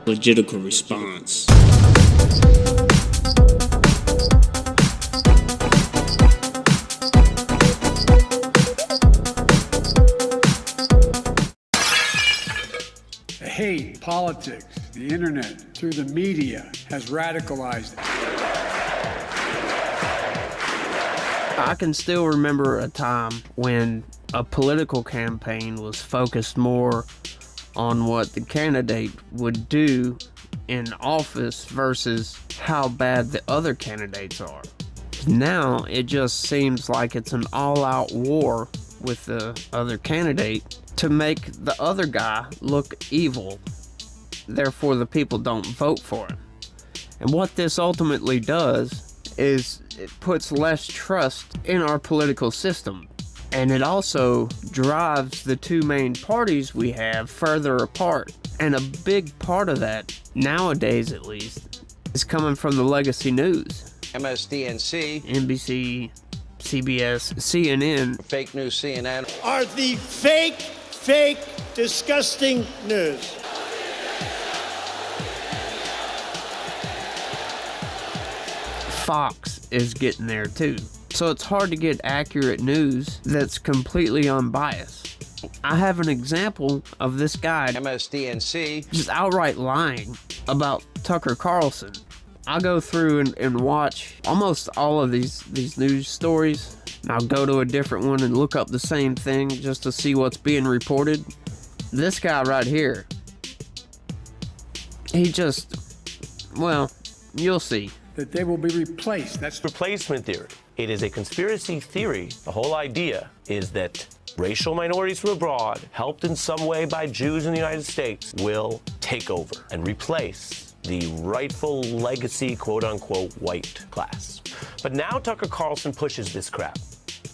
Logical response. The hate, politics, the internet, through the media has radicalized it. I can still remember a time when a political campaign was focused more on what the candidate would do in office versus how bad the other candidates are. Now it just seems like it's an all-out war with the other candidate to make the other guy look evil. Therefore, the people don't vote for him. And what this ultimately does is it puts less trust in our political system. And it also drives the two main parties we have further apart. And a big part of that, nowadays at least, is coming from the legacy news. MSDNC, NBC, CBS, CNN. fake news CNN. Are the fake, disgusting news. Fox is getting there too. So it's hard to get accurate news that's completely unbiased. I have an example of this guy MSDNC. just outright lying about Tucker Carlson. I go through and watch almost all of these news stories, and I'll go to a different one and look up the same thing just to see what's being reported. This guy right here, he just, well, you'll see. That they will be replaced. That's Replacement theory. It is a conspiracy theory. The whole idea is that racial minorities from abroad, helped in some way by Jews in the United States, will take over and replace the rightful legacy, quote-unquote, white class. But now Tucker Carlson pushes this crap.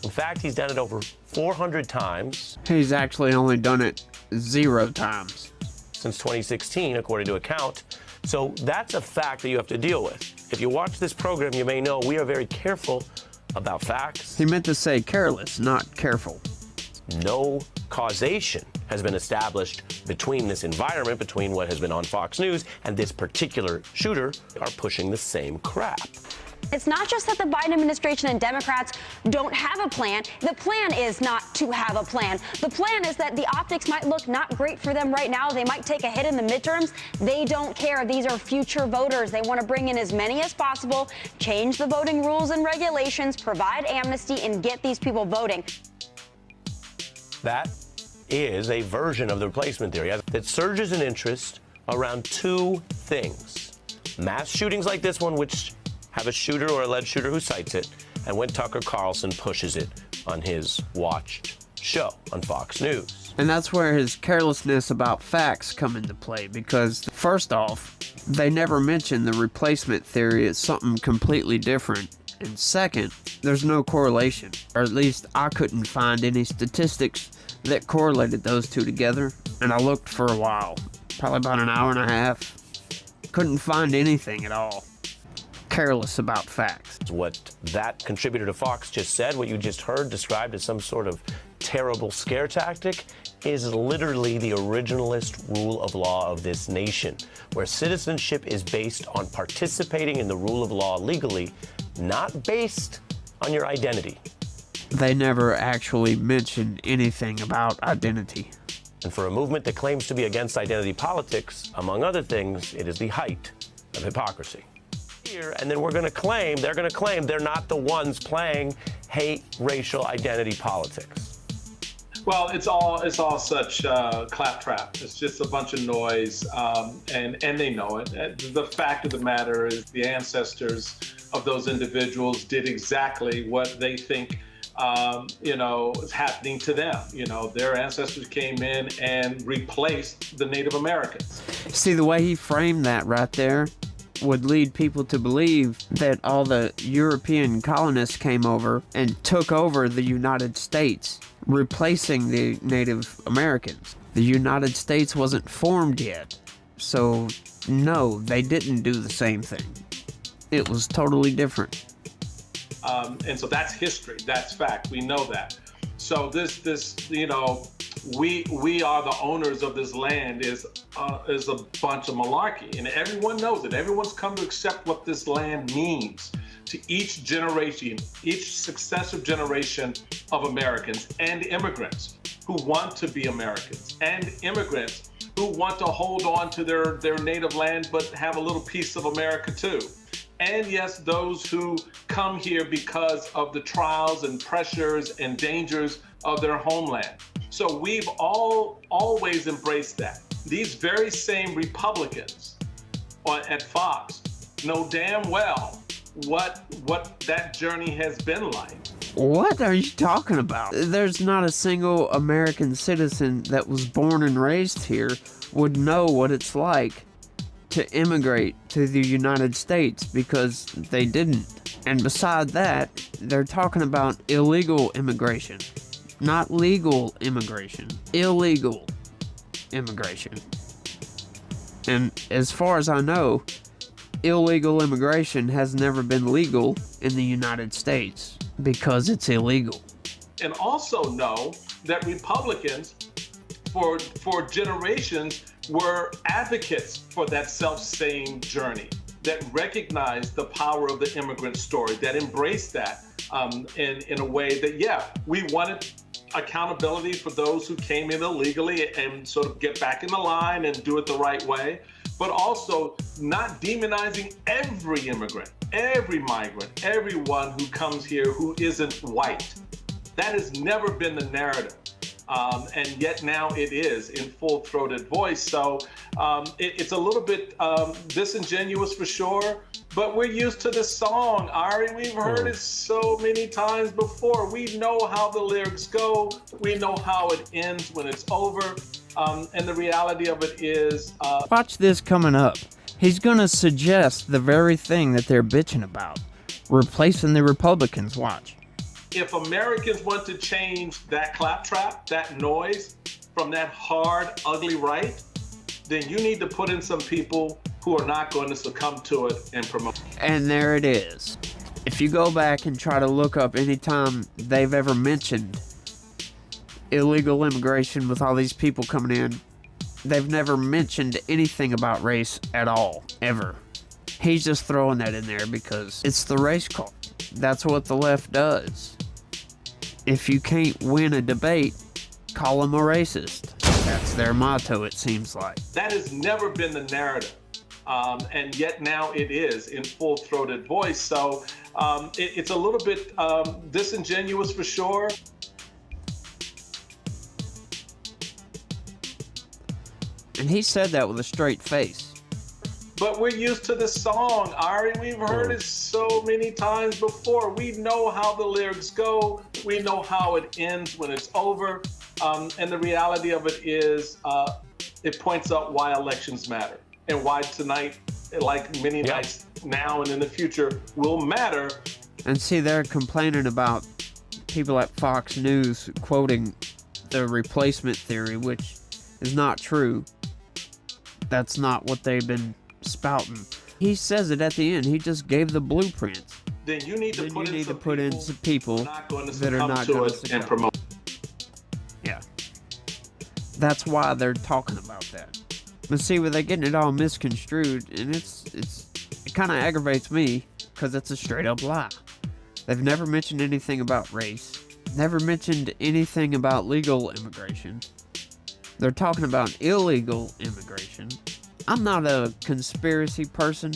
In fact, he's done it over 400 times. He's actually only done it 0 times. Since 2016, according to a count. So that's a fact that you have to deal with. If you watch this program, you may know we are very careful about facts. He meant to say careless, not careful. No causation has been established between this environment, between what has been on Fox News and this particular shooter are pushing the same crap. It's not just that the Biden administration and Democrats don't have a plan. The plan is not to have a plan. The plan is that the optics might look not great for them right now. They might take a hit in the midterms. They don't care. These are future voters. They want to bring in as many as possible, change the voting rules and regulations, provide amnesty, and get these people voting. That is a version of the replacement theory that surges in interest around two things. Mass shootings like this one, which have a shooter or alleged shooter who cites it, and when Tucker Carlson pushes it on his watched show on Fox News. And that's where his carelessness about facts come into play, because first off, they never mention the replacement theory as something completely different. And second, there's no correlation, or at least I couldn't find any statistics that correlated those two together. And I looked for a while, probably about an hour and a half. Couldn't find anything at all. Careless about facts. What that contributor to Fox just said, what you just heard described as some sort of terrible scare tactic, is literally the originalist rule of law of this nation, where citizenship is based on participating in the rule of law legally, not based on your identity. They never actually mentioned anything about identity. And for a movement that claims to be against identity politics, among other things, it is the height of hypocrisy. And then they're going to claim they're not the ones playing hate racial identity politics. Well, it's all such claptrap. It's just a bunch of noise, and they know it. The fact of the matter is the ancestors of those individuals did exactly what they think is happening to them. Their ancestors came in and replaced the Native Americans. See, the way he framed that right there would lead people to believe that all the European colonists came over and took over the United States, replacing the Native Americans. The United States wasn't formed yet, so no, they didn't do the same thing. It was totally different. And so that's history, that's fact, we know that. So this we are the owners of this land is a bunch of malarkey, and everyone knows it. Everyone's come to accept what this land means to each generation, each successive generation of Americans and immigrants who want to be Americans, and immigrants who want to hold on to their native land but have a little piece of America too. And yes, those who come here because of the trials and pressures and dangers of their homeland. So we've always embraced that. These very same Republicans at Fox know damn well what that journey has been like. What are you talking about? There's not a single American citizen that was born and raised here would know what it's like to immigrate to the United States, because they didn't. And beside that, they're talking about illegal immigration. Not legal immigration. Illegal immigration. And as far as I know, illegal immigration has never been legal in the United States because it's illegal. And also know that Republicans for generations were advocates for that self-same journey, that recognized the power of the immigrant story, that embraced that in a way that, yeah, we wanted accountability for those who came in illegally and sort of get back in the line and do it the right way, but also not demonizing every immigrant, every migrant, everyone who comes here who isn't white. That has never been the narrative. And yet now it is in full-throated voice. So it's a little bit disingenuous for sure, but we're used to this song, Ari. We've heard it so many times before. We know how the lyrics go. We know how it ends when it's over. And the reality of it is... Watch this coming up. He's going to suggest the very thing that they're bitching about. Replacing the Republicans. Watch. If Americans want to change that claptrap, that noise, from that hard, ugly right, then you need to put in some people who are not going to succumb to it and promote. And there it is. If you go back and try to look up any time they've ever mentioned illegal immigration with all these people coming in, they've never mentioned anything about race at all, ever. He's just throwing that in there because it's the race card. That's what the left does. If you can't win a debate, call them a racist. That's their motto, it seems like. That has never been the narrative. And yet now it is in full-throated voice. So it's a little bit disingenuous for sure. And he said that with a straight face. But we're used to the song, Ari. We've heard it so many times before. We know how the lyrics go. We know how it ends when it's over. And the reality of it is it points out why elections matter and why tonight, like many nights now and in the future, will matter. And see, they're complaining about people at Fox News quoting the replacement theory, which is not true. That's not what they've been spouting. He says it at the end. He just gave the blueprint. Then you need to put in some people that are not going to and promote. Yeah. That's why they're talking about that. But see, they're getting it all misconstrued, and it kind of aggravates me because it's a straight up lie. They've never mentioned anything about race. Never mentioned anything about legal immigration. They're talking about illegal immigration. I'm not a conspiracy person,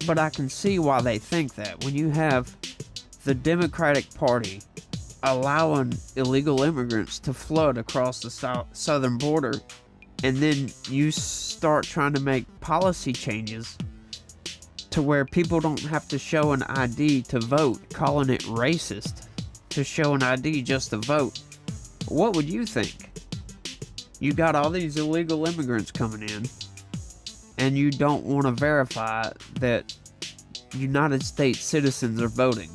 but I can see why they think that. When you have the Democratic Party allowing illegal immigrants to flood across the southern border, and then you start trying to make policy changes to where people don't have to show an ID to vote, calling it racist to show an ID just to vote, what would you think? You got all these illegal immigrants coming in, and you don't want to verify that United States citizens are voting.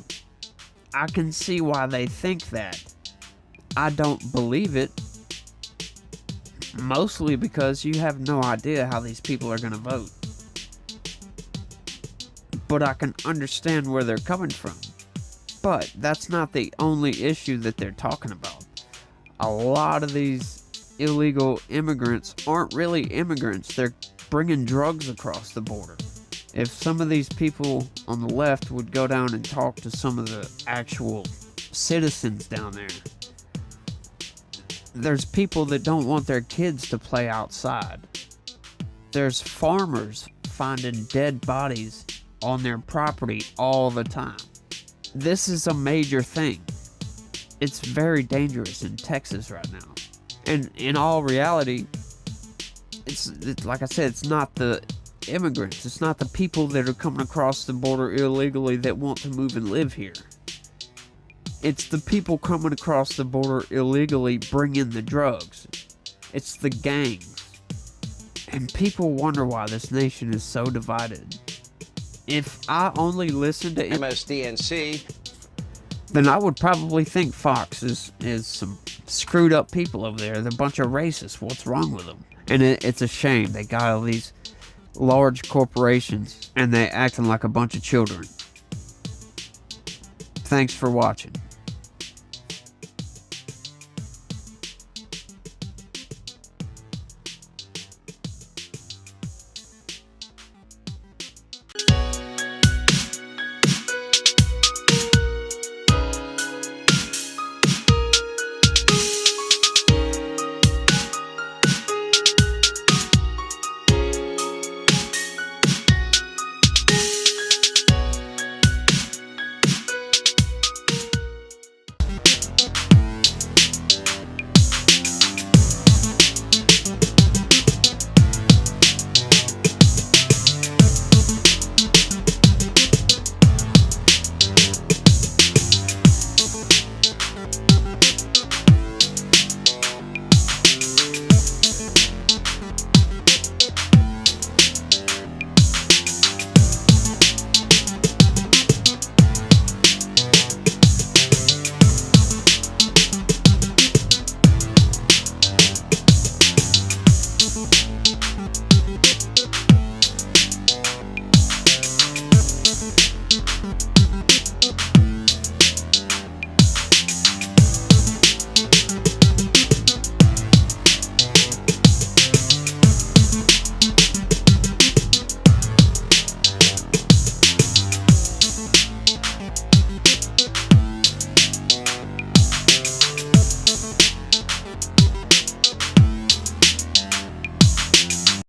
I can see why they think that. I don't believe it. Mostly because you have no idea how these people are going to vote. But I can understand where they're coming from. But that's not the only issue that they're talking about. a lot of these illegal immigrants aren't really immigrants. They're bringing drugs across the border. If some of these people on the left would go down and talk to some of the actual citizens down there, there's people that don't want their kids to play outside. There's farmers finding dead bodies on their property all the time. This is a major thing. It's very dangerous in Texas right now. And in all reality, it's like I said, it's not the immigrants. It's not the people that are coming across the border illegally that want to move and live here. It's the people coming across the border illegally bringing the drugs. It's the gangs. And people wonder why this nation is so divided. If I only listened to MSDNC, then I would probably think Fox is some screwed up people over there. They're a bunch of racists. What's wrong with them? And it's a shame. They got all these large corporations and they acting like a bunch of children. Thanks for watching.